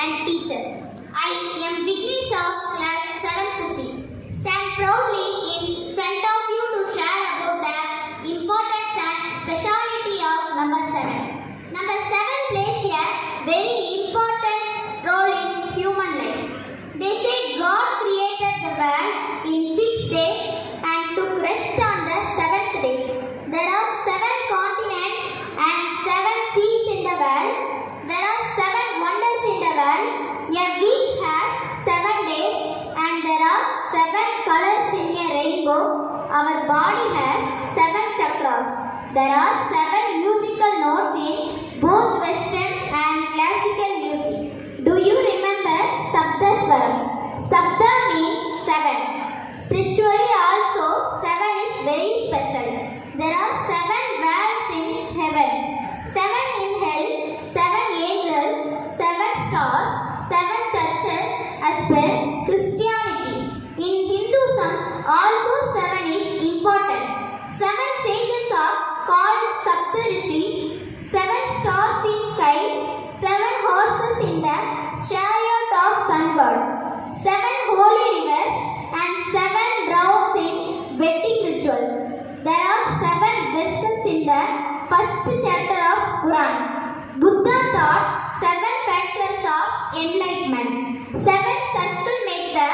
and teachers. I am Vignesh of class 7th C. Stand proudly in front of you to share about the importance and speciality of number 7. Number 7 plays a very important role in human life. They say God created the world in 6 days and took rest on the 7th day. There are 7 continents and 7 seas in the world. There are 7 wonders in the world. A week has 7 days and there are 7 colors in a rainbow. Our body has 7 chakras. There are 7 musical notes in both Western and classical music. Do you remember Sabdaswaram? Sabda means 7. Spiritually also 7 is very special. There are 7 worlds in heaven, 7 in hell, 7 angels, 7 stars, 7 churches as per Christianity. In Hinduism also 7 is important. 7 sages are called Saptarishi, 7 stars in sky, 7 horses in the chariot of sun god, 7 holy rivers and 7 rounds in wedding rituals. There are 7 verses in the first chapter of Quran. Buddha taught 7 factors of enlightenment. 7 circles make the